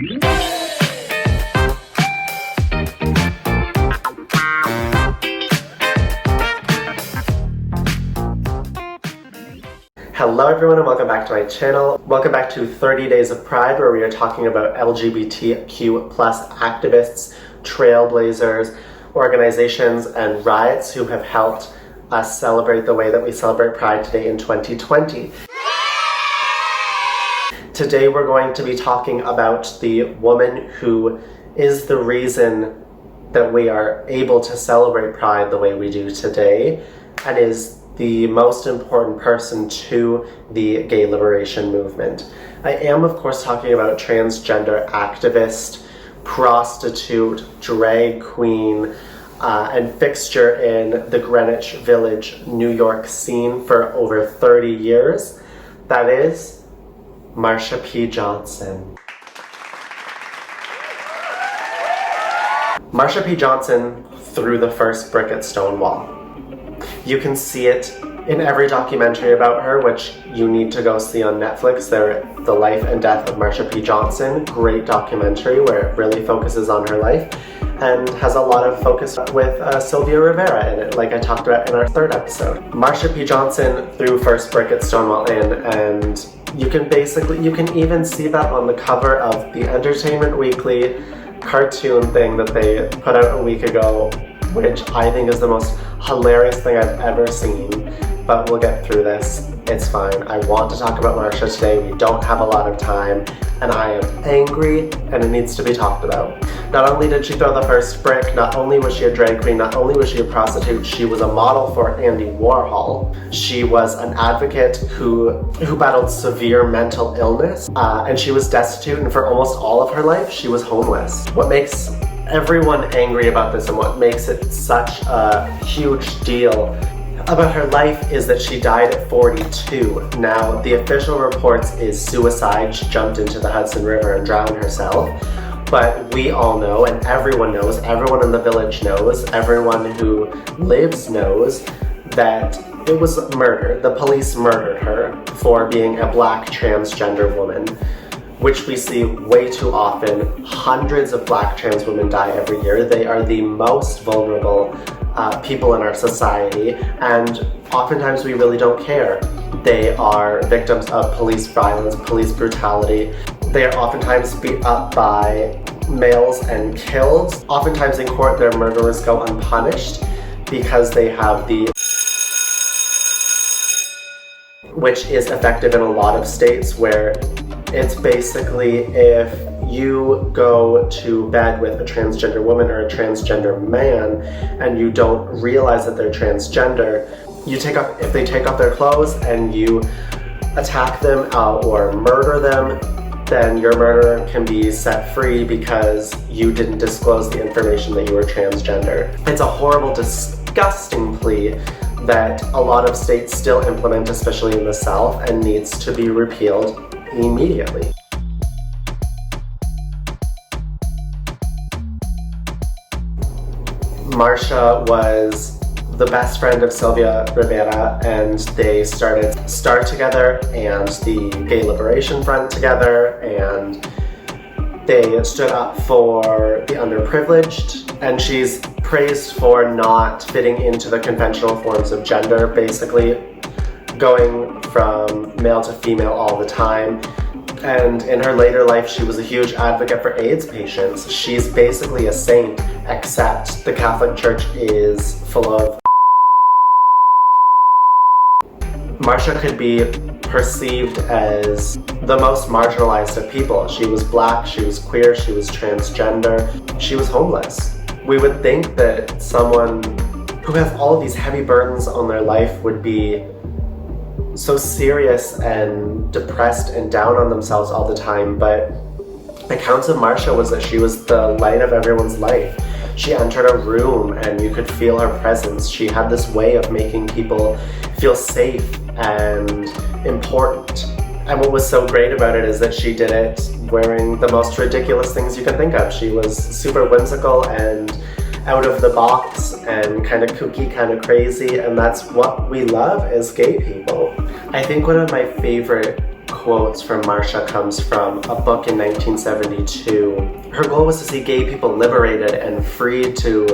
Hello everyone and welcome back to my channel. Welcome back to 30 Days of Pride, where we are talking about LGBTQ plus activists, trailblazers, organizations, and riots who have helped us celebrate the way that we celebrate Pride today in 2020. Today we're going to be talking about the woman who is the reason that we are able to celebrate Pride the way we do today, and is the most important person to the gay liberation movement. I am, of course, talking about transgender activist, prostitute, drag queen, and fixture in the Greenwich Village, New York scene for over 30 years. That is Marsha P Johnson. Marsha P Johnson threw the first brick at Stonewall. You can see it in every documentary about her, which you need to go see on Netflix. They're The Life and Death of Marsha P Johnson. Great documentary where it really focuses on her life and has a lot of focus with Sylvia Rivera in it, like I talked about in our third episode. Marsha P Johnson threw first brick at Stonewall Inn, and you can even see that on the cover of the Entertainment Weekly cartoon thing that they put out a week ago, which I think is the most hilarious thing I've ever seen. But we'll get through this. It's fine. I want to talk about Marsha today. We don't have a lot of time, and I am angry, and it needs to be talked about. Not only did she throw the first brick, not only was she a drag queen, not only was she a prostitute, she was a model for Andy Warhol. She was an advocate who battled severe mental illness, and she was destitute, and for almost all of her life, she was homeless. What makes everyone angry about this and what makes it such a huge deal about her life is that she died at 42. Now, the official reports is suicide. She jumped into the Hudson River and drowned herself. But we all know, and everyone knows, everyone in the village knows, everyone who lives knows, that it was murder. The police murdered her for being a black transgender woman, which we see way too often. Hundreds of black trans women die every year. They are the most vulnerable people in our society, and oftentimes we really don't care. They are victims of police violence, police brutality. They are oftentimes beat up by males and killed. Oftentimes in court, their murderers go unpunished because they have the, which is effective in a lot of states, where it's basically if you go to bed with a transgender woman or a transgender man and you don't realize that they're transgender, if they take off their clothes and you attack them or murder them, then your murderer can be set free because you didn't disclose the information that you were transgender. It's a horrible, disgusting plea that a lot of states still implement, especially in the South, and needs to be repealed immediately. Marsha was the best friend of Sylvia Rivera, and they started STAR together and the Gay Liberation Front together, and they stood up for the underprivileged, and she's praised for not fitting into the conventional forms of gender, basically going from male to female all the time. And in her later life, she was a huge advocate for AIDS patients. She's basically a saint, except the Catholic Church is full of. Marsha could be perceived as the most marginalized of people. She was black, she was queer, she was transgender, she was homeless. We would think that someone who has all of these heavy burdens on their life would be so serious and depressed and down on themselves all the time, but accounts of Marsha was that she was the light of everyone's life. She entered a room and you could feel her presence. She had this way of making people feel safe and important. And what was so great about it is that she did it wearing the most ridiculous things you can think of. She was super whimsical and out of the box and kind of kooky, kind of crazy, and that's what we love as gay people. I think one of my favorite quotes from Marsha comes from a book in 1972. Her goal was to see gay people liberated and free to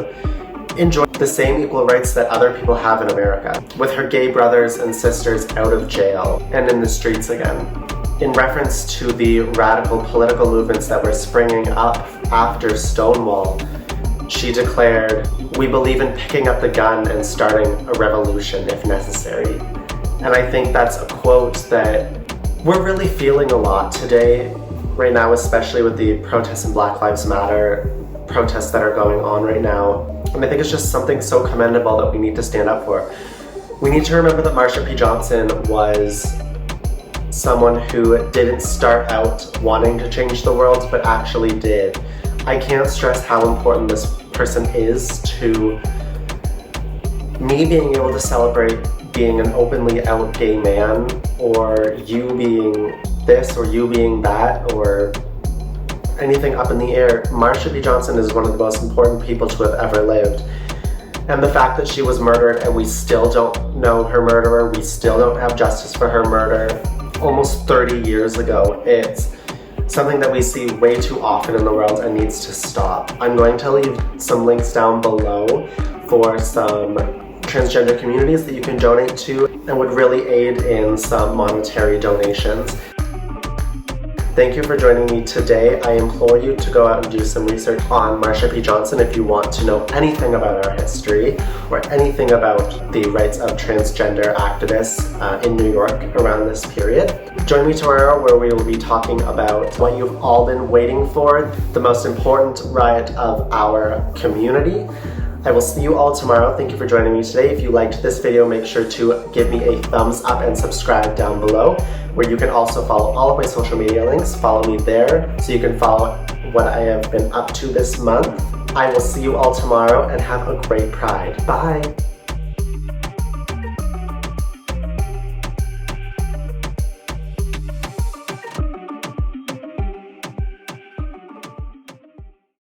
enjoy the same equal rights that other people have in America, with her gay brothers and sisters out of jail and in the streets again. In reference to the radical political movements that were springing up after Stonewall, she declared, "We believe in picking up the gun and starting a revolution if necessary." And I think that's a quote that we're really feeling a lot today, right now, especially with the protests in Black Lives Matter, protests that are going on right now. And I think it's just something so commendable that we need to stand up for. We need to remember that Marsha P Johnson was someone who didn't start out wanting to change the world, but actually did. I can't stress how important this person is to me being able to celebrate being an openly out gay man, or you being this or you being that, or anything up in the air. Marsha P Johnson is one of the most important people to have ever lived. And the fact that she was murdered and we still don't know her murderer, we still don't have justice for her murder, almost 30 years ago, it's something that we see way too often in the world and needs to stop. I'm going to leave some links down below for some transgender communities that you can donate to and would really aid in some monetary donations. Thank you for joining me today. I implore you to go out and do some research on Marsha P Johnson if you want to know anything about our history or anything about the rights of transgender activists in New York around this period. Join me tomorrow where we will be talking about what you've all been waiting for, the most important right of our community. I will see you all tomorrow. Thank you for joining me today. If you liked this video, make sure to give me a thumbs up and subscribe down below, where you can also follow all of my social media links. Follow me there so you can follow what I have been up to this month. I will see you all tomorrow and have a great Pride. Bye!